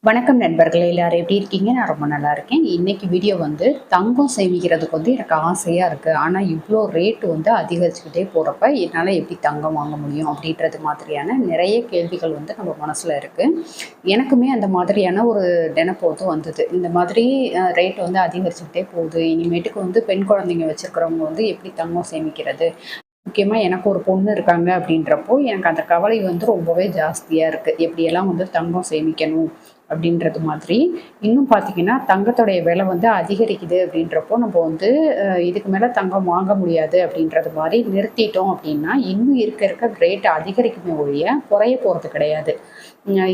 வணக்கம் நண்பர்களே, எல்லாரும் எப்படி இருக்கீங்க? நான் ரொம்ப நல்லா இருக்கேன். இன்னைக்கு வீடியோ வந்து தங்கம் சேமிக்கிறதுக்கு வந்து எனக்கு ஆசையாக இருக்குது. ஆனால் இவ்வளோ ரேட்டு வந்து அதிகரிச்சுக்கிட்டே போகிறப்ப என்னால் எப்படி தங்கம் வாங்க முடியும் அப்படின்றது மாதிரியான நிறைய கேள்விகள் வந்து நம்ம மனசில் இருக்குது. எனக்குமே அந்த மாதிரியான ஒரு நினைப்பு வந்தது. இந்த மாதிரி ரேட்டு வந்து அதிகரிச்சுக்கிட்டே போகுது. இனிமேட்டுக்கு வந்து பெண் குழந்தைங்க வச்சுருக்கிறவங்க வந்து எப்படி தங்கம் சேமிக்கிறது? முக்கியமாக எனக்கு ஒரு பொண்ணு இருக்காங்க அப்படின்றப்போ எனக்கு அந்த கவலை வந்து ரொம்பவே ஜாஸ்தியாக இருக்குது. எப்படியெல்லாம் வந்து தங்கம் சேமிக்கணும் அப்படின்றது மாதிரி. இன்னும் பார்த்தீங்கன்னா தங்கத்தோடைய விலை வந்து அதிகரிக்குது அப்படின்றப்போ நம்ம வந்து இதுக்கு மேலே தங்கம் வாங்க முடியாது அப்படின்றது மாதிரி நிறுத்திட்டோம் அப்படின்னா இன்னும் இருக்க இருக்க ரேட் அதிகரிக்குமே ஒழிய குறைய போகிறது கிடையாது.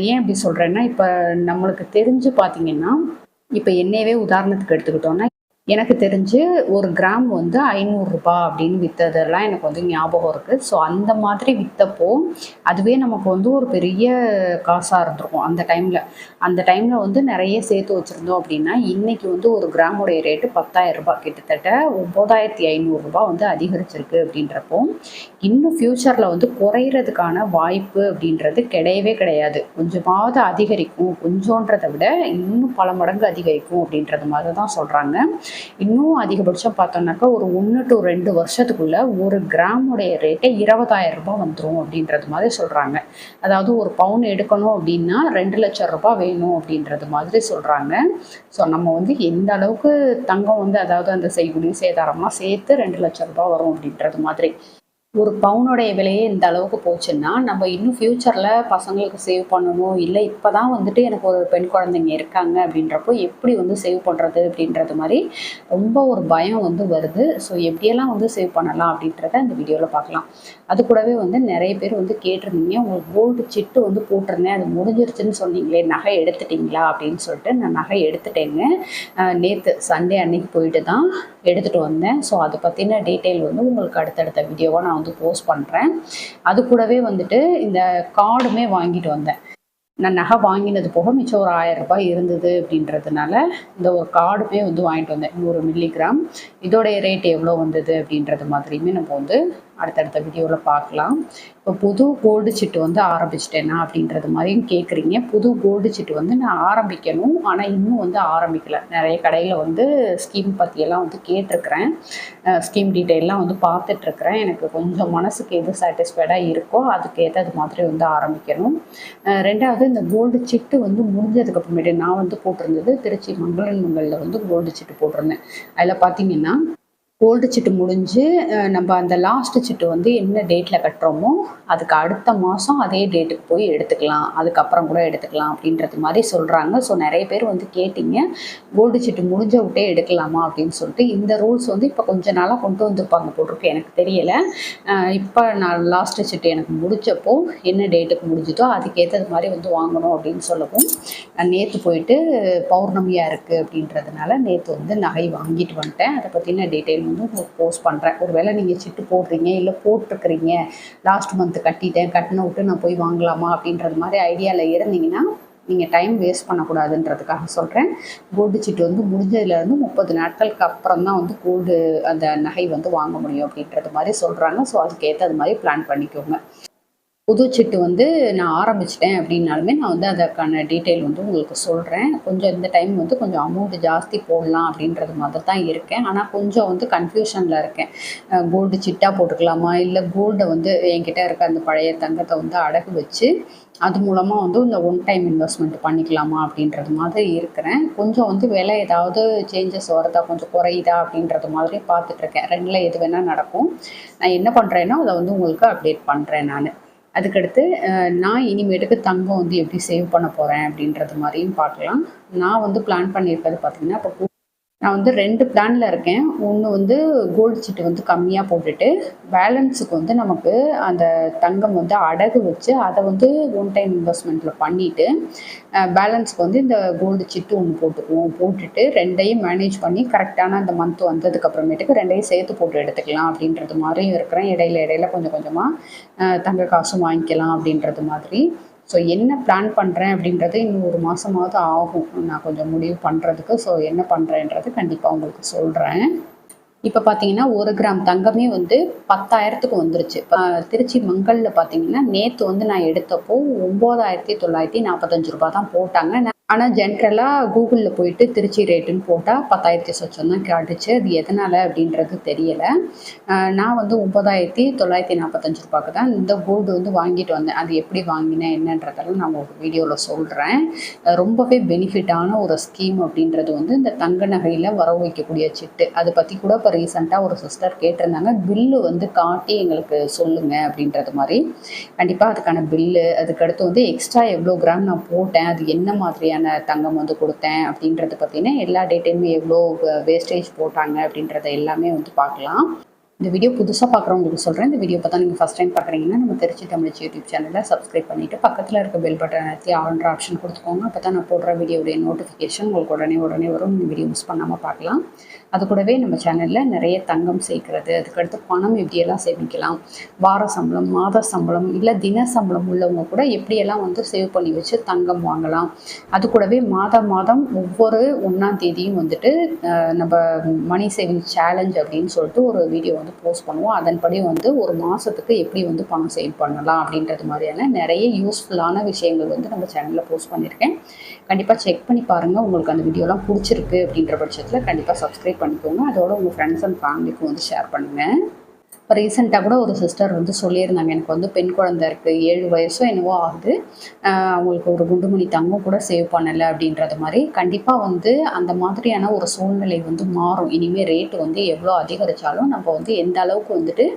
ஏன் அப்படி சொல்கிறேன்னா, இப்போ நம்மளுக்கு தெரிஞ்சு பார்த்தீங்கன்னா, இப்போ என்னையவே உதாரணத்துக்கு எடுத்துக்கிட்டோம்னா, எனக்கு தெரிஞ்சு ஒரு கிராம் வந்து ரூ. 500 அப்படின்னு விற்றதெல்லாம் எனக்கு வந்து ஞாபகம் இருக்குது. ஸோ அந்த மாதிரி விற்றப்போ அதுவே நமக்கு வந்து ஒரு பெரிய காசாக இருந்திருக்கும் அந்த டைமில் வந்து நிறைய சேர்த்து வச்சுருந்தோம் அப்படின்னா இன்றைக்கி வந்து ஒரு கிராமுடைய ரேட்டு ரூ. 10,000, கிட்டத்தட்ட ரூ. 9,500 வந்து அதிகரிச்சிருக்கு. அப்படின்றப்போ இன்னும் ஃப்யூச்சரில் வந்து குறையிறதுக்கான வாய்ப்பு அப்படின்றது கிடையவே கிடையாது. கொஞ்சமாவது அதிகரிக்கும், கொஞ்சன்றதை விட இன்னும் பல மடங்கு அதிகரிக்கும் அப்படின்றது மாதிரி தான் சொல்கிறாங்க. இன்னும் அதிகபட்சம் பார்த்தோம்னாக்கா ஒரு 1 to 2 வருஷத்துக்குள்ள ஒரு கிராமுடைய ரேட்டே ரூ. 20,000 வந்துடும் அப்படின்றது மாதிரி சொல்கிறாங்க. அதாவது ஒரு பவுன் எடுக்கணும் அப்படின்னா 2,00,000 வேணும் அப்படின்றது மாதிரி சொல்கிறாங்க. ஸோ நம்ம வந்து எந்த அளவுக்கு தங்கம் வந்து அதாவது அந்த செய்கூலி சேதாரம்லாம் சேர்த்து 2,00,000 வரும் அப்படின்றது மாதிரி. ஒரு பவுனுடைய விலையே இந்த அளவுக்கு போச்சுன்னா நம்ம இன்னும் ஃப்யூச்சரில் பசங்களுக்கு சேவ் பண்ணணும், இல்லை இப்போ தான் வந்துட்டு எனக்கு ஒரு பெண் குழந்தைங்க இருக்காங்க அப்படின்றப்போ எப்படி வந்து சேவ் பண்ணுறது அப்படின்றது மாதிரி ரொம்ப ஒரு பயம் வந்து வருது. ஸோ எப்படியெல்லாம் வந்து சேவ் பண்ணலாம் அப்படின்றத இந்த வீடியோவில் பார்க்கலாம். அது கூடவே வந்து நிறைய பேர் வந்து கேட்டிருந்தீங்க, உங்களுக்கு கோல்டு சிட்டு வந்து போட்டிருந்தேன், அது முடிஞ்சிருச்சுன்னு சொன்னீங்களே, நகை எடுத்துட்டிங்களா அப்படின்னு சொல்லிட்டு. நான் நகை எடுத்துட்டேங்க. நேற்று சண்டே அன்னைக்கு போயிட்டு தான் எடுத்துகிட்டு வந்தேன். ஸோ அதை பற்றின டீட்டெயில் வந்து உங்களுக்கு அடுத்தடுத்த வீடியோவாக நான் வந்து போஸ்ட் பண்ணுறேன். அது கூடவே வந்துட்டு இந்த கார்டுமே வாங்கிட்டு வந்தேன். நான் நகை வாங்கினது போக மிச்சம் ஒரு ரூ. 1000 இருந்தது அப்படின்றதுனால இந்த ஒரு கார்டுமே வந்து வாங்கிட்டு வந்தேன். 100 மில்லிகிராம் இதோடைய ரேட் எவ்வளோ வந்தது அப்படின்றது மாதிரியுமே நம்ம வந்து அடுத்தடுத்த வீடியோவில் பார்க்கலாம். இப்போ புது கோல்டு சிட்டு வந்து ஆரம்பிச்சிட்டேனா அப்படின்றது மாதிரியும் கேட்குறீங்க. புது கோல்டு சிட்டு வந்து நான் ஆரம்பிக்கணும், ஆனால் இன்னும் வந்து ஆரம்பிக்கலை. நிறைய கடையில் வந்து ஸ்கீம் பற்றியெல்லாம் வந்து கேட்டிருக்கிறேன். ஸ்கீம் டீட்டெயிலாம் வந்து பார்த்துட்ருக்குறேன். எனக்கு கொஞ்சம் மனசுக்கு எது சாட்டிஸ்ஃபைடாக இருக்கோ அதுக்கு ஏற்றது மாதிரி வந்து ஆரம்பிக்கணும். ரெண்டாவது, இந்த கோல்டு சிட்டு வந்து முடிஞ்சதுக்கு அப்புறமேட்டு நான் வந்து போட்டிருந்தது திருச்சி மங்களன் மங்களில் வந்து கோல்டு சிட்டு போட்டிருந்தேன். அதில் பார்த்தீங்கன்னா கோல்டு சிட்டு முடிஞ்சு நம்ம அந்த லாஸ்ட்டு சிட்டு வந்து என்ன டேட்டில் கட்டுறோமோ அதுக்கு அடுத்த மாதம் அதே டேட்டுக்கு போய் எடுத்துக்கலாம், அதுக்கப்புறம் கூட எடுத்துக்கலாம் அப்படின்றது மாதிரி சொல்கிறாங்க. ஸோ நிறைய பேர் வந்து கேட்டிங்க, கோல்டு சிட்டு முடிஞ்ச விட்டே எடுக்கலாமா அப்படின்னு சொல்லிட்டு. இந்த ரூல்ஸ் வந்து இப்போ கொஞ்சம் நாளாக கொண்டு வந்திருப்பாங்க போட்டிருக்கு, எனக்கு தெரியலை. இப்போ நான் லாஸ்ட்டு சிட்டு எனக்கு முடிச்சப்போ என்ன டேட்டுக்கு முடிஞ்சுதோ அதுக்கேற்றது மாதிரி வந்து வாங்கணும் அப்படின்னு சொல்லவும் நான் நேற்று போயிட்டு பௌர்ணமியாக இருக்குது அப்படின்றதுனால நேற்று வந்து நகை வாங்கிட்டு வந்துட்டேன். அதை பற்றின டீட்டெயில் வந்து உங்களுக்கு போஸ்ட் பண்ணுறேன். ஒருவேளை நீங்கள் சிட்டு போடுறீங்க, இல்லை போட்டிருக்கிறீங்க, லாஸ்ட் மந்த்து கட்டின விட்டு நான் போய் வாங்கலாமா அப்படின்றது மாதிரி ஐடியாவில் இருந்தீங்கன்னா நீங்கள் டைம் வேஸ்ட் பண்ணக்கூடாதுன்றதுக்காக சொல்கிறேன். கோல்டு சிட்டு வந்து முடிஞ்சதுலேருந்து 30 நாட்களுக்கு அப்புறம் தான் வந்து கோல்டு அந்த நகை வந்து வாங்க முடியும் அப்படின்றது மாதிரி சொல்கிறாங்க. ஸோ அதுக்கேற்றது மாதிரி பிளான் பண்ணிக்கோங்க. புது சிட்டு வந்து நான் ஆரம்பிச்சிட்டேன் அப்படின்னாலுமே நான் வந்து அதற்கான டீட்டெயில் வந்து உங்களுக்கு சொல்கிறேன். கொஞ்சம் இந்த டைம் வந்து கொஞ்சம் அமௌண்ட்டு ஜாஸ்தி போடலாம் அப்படின்றது மாதிரி தான் இருக்கேன். ஆனால் கொஞ்சம் வந்து கன்ஃப்யூஷனில் இருக்கேன். கோல்டு சிட்டாக போட்டுக்கலாமா, இல்லை கோல்டை வந்து என்கிட்ட இருக்க அந்த பழைய தங்கத்தை வந்து அடகு வச்சு அது மூலமாக வந்து இந்த ஒன் டைம் இன்வெஸ்ட்மெண்ட் பண்ணிக்கலாமா அப்படின்றது மாதிரி இருக்கிறேன். கொஞ்சம் வந்து விலை ஏதாவது சேஞ்சஸ் வருதா, கொஞ்சம் குறையுதா அப்படின்றது மாதிரி பார்த்துட்ருக்கேன். ரெண்டில் எது வேணால் நடக்கும். நான் என்ன பண்ணுறேன்னா அதை வந்து உங்களுக்கு அப்டேட் பண்ணுறேன் நான். அதுக்கடுத்து நான் இனிமேட்டுக்கு தங்கம் வந்து எப்படி சேவ் பண்ண போகிறேன் அப்படின்றது மாதிரியும் பார்க்கலாம். நான் வந்து பிளான் பண்ணியிருக்கிறது பார்த்திங்கன்னா, இப்போ நான் வந்து 2 பிளானில் இருக்கேன். ஒன்று வந்து கோல்டு சீட்டு வந்து கம்மியாக போட்டுட்டு பேலன்ஸுக்கு வந்து நமக்கு அந்த தங்கம் வந்து அடகு வச்சு அதை வந்து ஒன் டைம் இன்வெஸ்ட்மெண்ட்டில் பண்ணிவிட்டு பேலன்ஸ்க்கு வந்து இந்த கோல்டு சிட்டு ஒன்று போட்டுட்டு 2யும் மேனேஜ் பண்ணி கரெக்டான அந்த மந்த் வந்ததுக்கப்புறமேட்டுக்கு 2யும் சேர்த்து போட்டு எடுத்துக்கலாம் அப்படின்றது மாதிரியும் இருக்கிறேன். இடையில கொஞ்சம் கொஞ்சமாக தங்க காசும் வாங்கிக்கலாம் அப்படின்றது மாதிரி. ஸோ என்ன பிளான் பண்ணுறேன் அப்படின்றது இன்னும் ஒரு மாதமாவது ஆகும் நான் கொஞ்சம் முடிவு பண்ணுறதுக்கு. ஸோ என்ன பண்ணுறேன்றது கண்டிப்பாக உங்களுக்கு சொல்கிறேன். இப்போ பார்த்தீங்கன்னா 1 கிராம் தங்கமே வந்து 10,000க்கு வந்துருச்சு. திருச்சி மங்கலில் பார்த்தீங்கன்னா நேற்று வந்து நான் எடுத்தப்போ ரூ. 9,945 தான் போட்டாங்க. ஆனால் ஜென்ரலாக கூகுளில் போயிட்டு திருச்சி ரேட்டுன்னு போட்டால் 10,000 சொச்சம் தான் காட்டுச்சு. அது எதனால் அப்படின்றது தெரியலை. நான் வந்து 9,945 ரூபாய்க்கு தான் இந்த கோல்டு வந்து வாங்கிட்டு வந்தேன். அது எப்படி வாங்கினேன் என்னன்றதெல்லாம் நான் ஒரு வீடியோவில் சொல்கிறேன். ரொம்பவே பெனிஃபிட்டான ஒரு ஸ்கீம் அப்படின்றது வந்து இந்த தங்க நகையில் வரவு வைக்கக்கூடிய சிட்டு. அதை பற்றி கூட இப்போ ரீசெண்டாக ஒரு சிஸ்டர் கேட்டிருந்தாங்க. பில்லு வந்து காட்டி எங்களுக்கு சொல்லுங்கள் அப்படின்றது மாதிரி. கண்டிப்பாக அதுக்கான பில்லு, அதுக்கடுத்து வந்து எக்ஸ்ட்ரா எவ்வளோ கிராம் நான் போட்டேன், அது என்ன மாதிரியான தங்கம் வந்து கொடுத்தேன் அப்படின்றத பற்றின எல்லா டீட்டெயிலுமே, எவ்வளோ வேஸ்டேஜ் போட்டாங்க அப்படின்றத எல்லாமே வந்து பார்க்கலாம். இந்த வீடியோ புதுசாக பார்க்குறவங்களுக்கு சொல்கிறேன். இந்த வீடியோ பார்த்தா நீங்கள் ஃபஸ்ட் டைம் பார்க்குறீங்கன்னா நம்ம திருச்சி தமிழ் யூடியூப் சேனலை சப்ஸ்கிரைப் பண்ணிவிட்டு பக்கத்தில் இருக்க பெல் பட்டன் அழுத்தி ஆல்ன்ற ஆப்ஷன் கொடுத்துக்கோங்க. அப்போ தான் நான் போடுற வீடியோடைய நோட்டிஃபிகேஷன் உங்களுக்கு உடனே வரும். இந்த வீடியோ மிஸ் பண்ணாமல் பார்க்கலாம். அது கூடவே நம்ம சேனலில் நிறைய தங்கம் சேர்க்கிறது, அதுக்கடுத்து பணம் எப்படியெல்லாம் சேமிக்கலாம், வார சம்பளம், மாத சம்பளம், இல்லை தின சம்பளம் உள்ளவங்க கூட எப்படியெல்லாம் வந்து சேவ் பண்ணி வச்சு தங்கம் வாங்கலாம். அது கூடவே மாதம் ஒவ்வொரு 1ஆம் தேதியும் வந்துட்டு நம்ம மணி சேவிங் சேலஞ்ச் அப்படின்னு சொல்லிட்டு ஒரு வீடியோ வந்து போஸ்ட் பண்ணுவோம். அதன்படி வந்து ஒரு மாதத்துக்கு எப்படி வந்து பணம் சேவ் பண்ணலாம் அப்படின்றது மாதிரியான நிறைய யூஸ்ஃபுல்லான விஷயங்கள் வந்து நம்ம சேனலில் போஸ்ட் பண்ணியிருக்கேன். கண்டிப்பாக செக் பண்ணி பாருங்கள். உங்களுக்கு அந்த வீடியோலாம் பிடிச்சிருக்கு அப்படின்ற பட்சத்தில் கண்டிப்பாக சப்ஸ்கிரைப் பண்ணிக்கோங்க. அதோட உங்கள் ஃப்ரெண்ட்ஸ் அண்ட் ஃபேமிலிக்கும் வந்து ஷேர் பண்ணுங்கள். இப்போ ரீசெண்டாக கூட ஒரு சிஸ்டர் வந்து சொல்லியிருந்தாங்க, எனக்கு வந்து பெண் குழந்தை இருக்குது, 7 வயசோ என்னவோ ஆகுது, அவங்களுக்கு ஒரு குண்டுமணி தங்கம் கூட சேவ் பண்ணலை அப்படின்றது மாதிரி. கண்டிப்பாக வந்து அந்த மாதிரியான ஒரு சூழ்நிலை வந்து மாறும். இனிமேல் ரேட்டு வந்து எவ்வளோ அதிகரித்தாலும் நம்ம வந்து எந்த அளவுக்கு வந்துட்டு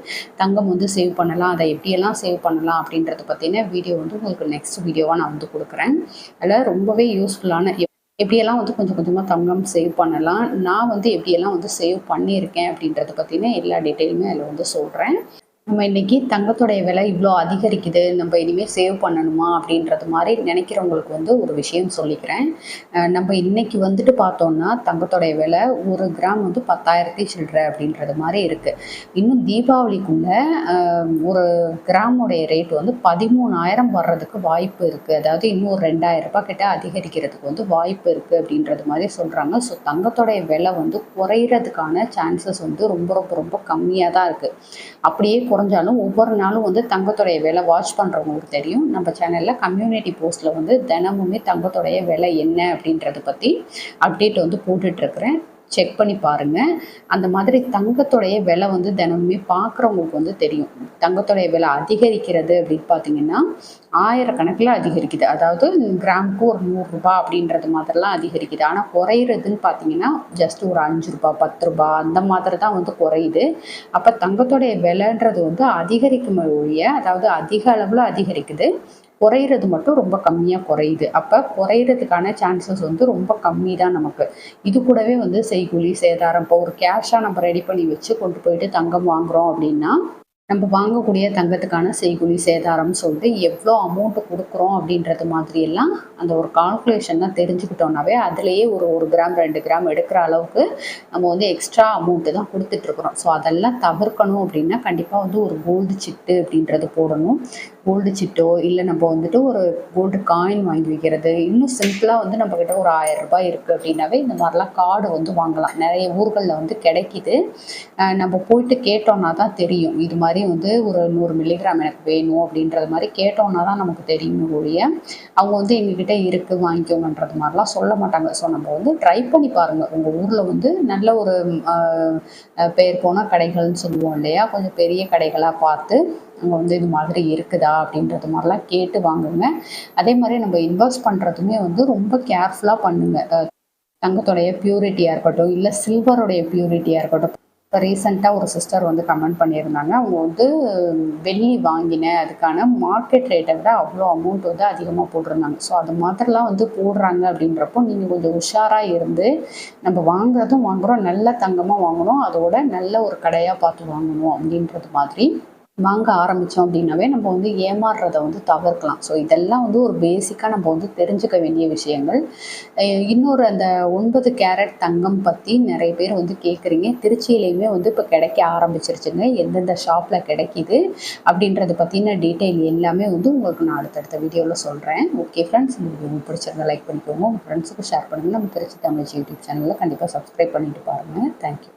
தங்கம் வந்து சேவ் பண்ணலாம், அதை எப்படியெல்லாம் சேவ் பண்ணலாம் அப்படின்றத பற்றின வீடியோ வந்து உங்களுக்கு நெக்ஸ்ட் வீடியோவாக நான் வந்து கொடுக்குறேன். அதில் ரொம்பவே யூஸ்ஃபுல்லான எப்படியெல்லாம் வந்து கொஞ்சம் கொஞ்சமாக தங்கம் சேவ் பண்ணலாம், நான் வந்து எப்படியெல்லாம் வந்து சேவ் பண்ணியிருக்கேன் அப்படின்றத பற்றின எல்லா டீட்டெயிலுமே அதில் வந்து சொல்கிறேன். நம்ம இன்றைக்கி தங்கத்தோடைய விலை இவ்வளோ அதிகரிக்குது, நம்ம இனிமேல் சேவ் பண்ணணுமா அப்படின்றது மாதிரி நினைக்கிறவங்களுக்கு வந்து ஒரு விஷயம் சொல்லிக்கிறேன். நம்ம இன்றைக்கி வந்துட்டு பார்த்தோன்னா தங்கத்தோடைய விலை 1 கிராம் வந்து 10,000 சில்லற அப்படின்றது மாதிரி இருக்குது. இன்னும் தீபாவளிக்குள்ளே ஒரு கிராமுடைய ரேட் வந்து 13,000 வர்றதுக்கு வாய்ப்பு இருக்குது. அதாவது இன்னும் ஒரு 2,000 ரூபாய் கிட்ட அதிகரிக்கிறதுக்கு வந்து வாய்ப்பு இருக்குது அப்படின்றது மாதிரி சொல்கிறாங்க. ஸோ தங்கத்தோடைய விலை வந்து குறையிறதுக்கான சான்சஸ் வந்து ரொம்ப கம்மியாக தான் இருக்குது. அப்படியே குறைஞ்சாலும் ஒவ்வொரு நாளும் வந்து தங்கத்தோடைய விலை வாட்ச் பண்ணுறவங்களுக்கு தெரியும். நம்ம சேனலில் கம்யூனிட்டி போஸ்ட்டில் வந்து தினமுமே தங்கத்தோடைய விலை என்ன அப்படின்றத பற்றி அப்டேட் வந்து போட்டுட்ருக்குறேன். செக் பண்ணி பாருங்கள். அந்த மாதிரி தங்கத்தோடைய விலை வந்து தினமுமே பார்க்குறவங்களுக்கு வந்து தெரியும். தங்கத்தோடைய விலை அதிகரிக்கிறது அப்படின்னு பார்த்தீங்கன்னா ஆயிரக்கணக்கில் அதிகரிக்குது. அதாவது கிராமுக்கு ஒரு 100 ரூபா அப்படின்றது மாதிரிலாம் அதிகரிக்குது. ஆனால் குறையிறதுன்னு பார்த்தீங்கன்னா ஜஸ்ட் ஒரு 5 ரூபா 10 ரூபா அந்த மாதிரி தான் வந்து குறையுது. அப்போ தங்கத்தோடைய விலைன்றது வந்து அதிகரிக்கும் ஒழிய, அதாவது அதிக அளவில் அதிகரிக்குது, குறையிறது மட்டும் ரொம்ப கம்மியாக குறையுது. அப்போ குறையிறதுக்கான சான்சஸ் வந்து ரொம்ப கம்மி தான் நமக்கு. இது கூடவே வந்து செய்கூலி சேதாரம், இப்போ ஒரு கேஷாக நம்ம ரெடி பண்ணி வச்சு கொண்டு போயிட்டு தங்கம் வாங்குகிறோம் அப்படின்னா நம்ம வாங்கக்கூடிய தங்கத்துக்கான செய்கூலி சேதாரம்னு சொல்லிட்டு எவ்வளோ அமௌண்ட்டு கொடுக்குறோம் அப்படின்றது மாதிரியெல்லாம் அந்த ஒரு கால்குலேஷன்லாம் தெரிஞ்சுக்கிட்டோம்னாவே அதுலேயே ஒரு கிராம் 2 கிராம் எடுக்கிற அளவுக்கு நம்ம வந்து எக்ஸ்ட்ரா அமௌண்ட்டு தான் கொடுத்துட்ருக்குறோம். ஸோ அதெல்லாம் தவிர்க்கணும் அப்படின்னா கண்டிப்பாக வந்து ஒரு கோல்டு சிட்டு அப்படின்றது போடணும். கோல்டு சிட்டோ இல்லை நம்ம வந்துட்டு ஒரு கோல்டு காயின் வாங்கி வைக்கிறது. இன்னும் சிம்பிளாக வந்து நம்மக்கிட்ட ஒரு 1000 ரூபாய் இருக்குது அப்படின்னாவே இந்த மாதிரிலாம் கார்டு வந்து வாங்கலாம். நிறைய ஊர்களில் வந்து கிடைக்கிது. நம்ம போயிட்டு கேட்டோம்னா தான் தெரியும். இது மாதிரி வந்து ஒரு 100 மில்லிகிராம் எனக்கு வேணும் அப்படின்றது மாதிரி கேட்டோம்னா தான் நமக்கு தெரியும் ஒழிய அவங்க வந்து எங்ககிட்ட இருக்குது வாங்கிக்கோங்கன்றது மாதிரிலாம் சொல்ல மாட்டாங்க. ஸோ நம்ம வந்து ட்ரை பண்ணி பாருங்கள். உங்கள் ஊரில் வந்து நல்ல ஒரு பேர் போன கடைகள்னு சொல்லுவோம் இல்லையா, கொஞ்சம் பெரிய கடைகளாக பார்த்து அங்கே வந்து இது மாதிரி இருக்குதா அப்படின்றது மாதிரிலாம் கேட்டு வாங்குங்க. அதே மாதிரி நம்ம இன்வெஸ்ட் பண்ணுறதுமே வந்து ரொம்ப கேர்ஃபுல்லாக பண்ணுங்கள். தங்கத்தோடைய பியூரிட்டியாக இருக்கட்டும், இல்லை சில்வருடைய பியூரிட்டியாக இருக்கட்டும். இப்போ ரீசெண்டாக ஒரு சிஸ்டர் வந்து கமெண்ட் பண்ணியிருந்தாங்க. அவங்க வந்து வெள்ளி வாங்கின அதுக்கான மார்க்கெட் ரேட்டை விட அவ்வளோ அமௌண்ட் வந்து அதிகமாக போட்டிருந்தாங்க. ஸோ அது மாதிரிலாம் வந்து போடுறாங்க அப்படின்றப்போ நீங்கள் கொஞ்சம் உஷாராக இருந்து நம்ம வாங்குறோம், நல்ல தங்கமாக வாங்கணும், அதோட நல்ல ஒரு கடையாக பார்த்து வாங்கணும் அப்படின்றது மாதிரி வாங்க ஆரம்பித்தோம் அப்படின்னாவே நம்ம வந்து ஏமாறுறதை வந்து தவிர்க்கலாம். ஸோ இதெல்லாம் வந்து ஒரு பேசிக்காக நம்ம வந்து தெரிஞ்சுக்க வேண்டிய விஷயங்கள். இன்னொரு அந்த 9 கேரட் தங்கம் பற்றி நிறைய பேர் வந்து கேட்குறீங்க. திருச்சியிலையுமே வந்து இப்போ கிடைக்க ஆரம்பிச்சிருச்சுங்க. எந்தெந்த ஷாப்பில் கிடைக்கிது அப்படின்றத பற்றின டீட்டெயில் எல்லாமே வந்து உங்களுக்கு நான் அடுத்தடுத்த வீடியோவில் சொல்கிறேன். ஓகே ஃப்ரெண்ட்ஸ், உங்களுக்கு பிடிச்சிருந்தா லைக் பண்ணிக்கோங்க, உங்கள் ஃப்ரெண்ட்ஸுக்கு ஷேர் பண்ணுங்கள். நம்ம திருச்சி தமிழ் யூடியூப் சேனலில் கண்டிப்பாக சப்ஸ்கிரைப் பண்ணிட்டு பாருங்கள். தேங்க்யூ.